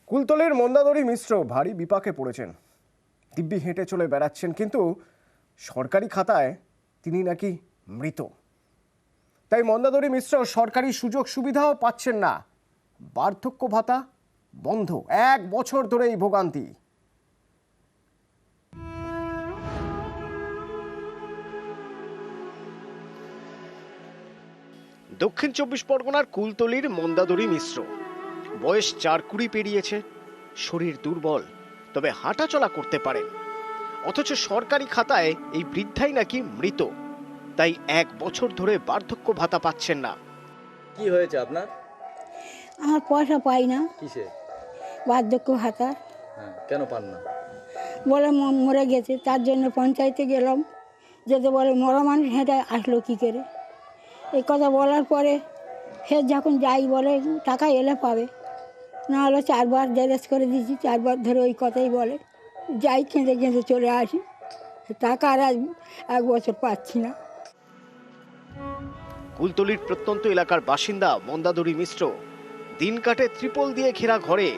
কুলতলির মন্দাদরী মিশ্র ভারী বিপাকে পড়েছেন। দিব্যি হেঁটে চলে বেড়াচ্ছেন, কিন্তু সরকারি খাতায় তিনি নাকি মৃত। তাই মন্দাদরী মিশ্র সরকারি সুযোগ সুবিধাও পাচ্ছেন না। বার্ধক্য ভাতা বন্ধ, 1 বছর ধরে এই ভোগান্তি। দক্ষিণ 24 পরগনার কুলতলির মন্দাদরী মিশ্র বয়স 4 পেরিয়েছে, শরীর দুর্বল, তবে হাঁটাচলা করতে পারেন। অথচ সরকারি খাতায় এই বৃদ্ধাই নাকি মৃত। তাই 1 বছর ধরে বার্ধক্য ভাতা পাচ্ছেন না। কি হয়েছে আপনার? আমার পয়সা পাই না। কিসে? বার্ধক্য ভাতা। হ্যাঁ, কেন পান না? বলে মরে গেছে, তার জন্য পঞ্চায়েতে গেলাম, যেতে বলে মরা মানুষ হেঁটে আসলো কী করে। এই কথা বলার পরে ফের যখন যাই বলে টাকা এলে পাবে, না হলে 4বার জেরেস করে দিয়েছি, 4বার ধরে ওই কথাই বলে। যাই কেঁদে কেঁদে চলে আসি, টাকা আর 1 বছর পাচ্ছি না। কুলতলির প্রত্যন্ত এলাকার বাসিন্দা মন্দাদরী মিশ্র দিন কাটে ত্রিপল দিয়ে ঘেরা ঘরে,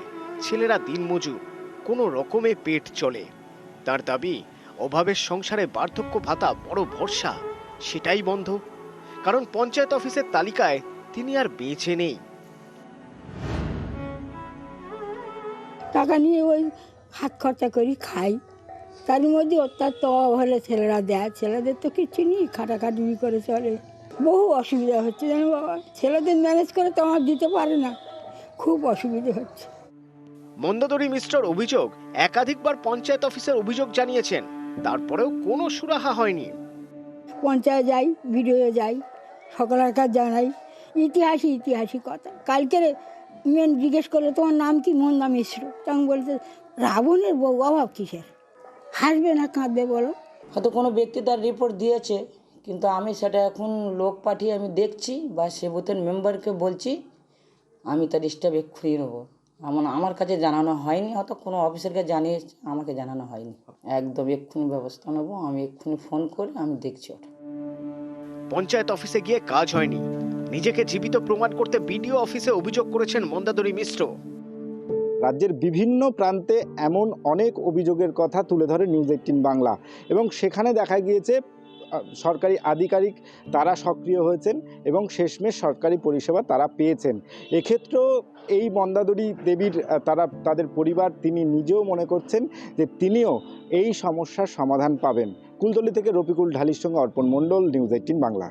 ছেলেরা দিনমজুর, কোনো রকমে পেট চলে। তার দাবি, অভাবের সংসারে বার্ধক্য ভাতা বড় ভরসা, সেটাই বন্ধ। কারণ পঞ্চায়েত অফিসের তালিকায় তিনি আর বেঁচে নেই। টাকা নিয়ে ওই হাত খরচা করি, খাই। তার মধ্যে অত্যাধিক অভাব হলে ছেলেরা দেয়, ছেলেদের তো কিছু নেই, খাটাখাটুনি করে চলে। বহু অসুবিধা হচ্ছে জানো বাবা, ছেলেদের ম্যানেজ করে তো আমার দিতে পারে না, খুব অসুবিধা হচ্ছে। মন্দাদরী মিশ্রর অভিযোগ, একাধিকবার পঞ্চায়েত অফিসের অভিযোগ জানিয়েছেন, তারপরেও কোনো সুরাহা হয়নি। পঞ্চায়েত যাই, ভিডিও যাই, সকলের কাছে জানাই, ইতিহাসই কথা। কালকে মেন জিজ্ঞেস করলে তোমার নাম কি? মন্দা মিশ্র। তখন বলতে রাবণের বউ, অভাব কিসের? হাসবে না কাঁদবে বলো? হয়তো কোনো ব্যক্তি তার রিপোর্ট দিয়েছে, কিন্তু আমি সেটা এখন লোক পাঠিয়ে আমি দেখছি বা সে বুথের মেম্বারকে বলছি, আমি তার স্টেপ এক্ষুনি নেবো। আমার কাছে জানানো হয়নি, হয়তো কোনো অফিসারকে জানিয়েছে, আমাকে জানানো হয়নি। একদম এক্ষুনি ব্যবস্থা নেবো, আমি এক্ষুনি ফোন করে আমি দেখছি ওটা। পঞ্চায়েত অফিসে গিয়ে কাজ হয়নি, নিজেকে জীবিত প্রমাণ করতে বিডিও অফিসে অভিযোগ করেছেন মন্দাদরী মিশ্র। রাজ্যের বিভিন্ন প্রান্তে এমন অনেক অভিযোগের কথা তুলে ধরে নিউজ 18 বাংলা, এবং সেখানে দেখা গিয়েছে সরকারি আধিকারিক তারা সক্রিয় হয়েছেন এবং শেষমেশ সরকারি পরিষেবা তারা পেয়েছেন। এক্ষেত্রেও এই মন্দাদরী দেবীর তাদের পরিবার, তিনি নিজেও মনে করছেন যে তিনিও এই সমস্যার সমাধান পাবেন। কুলতলি থেকে রফিকুল ঢালির সঙ্গে অর্পণ মণ্ডল, নিউজ 18 বাংলা।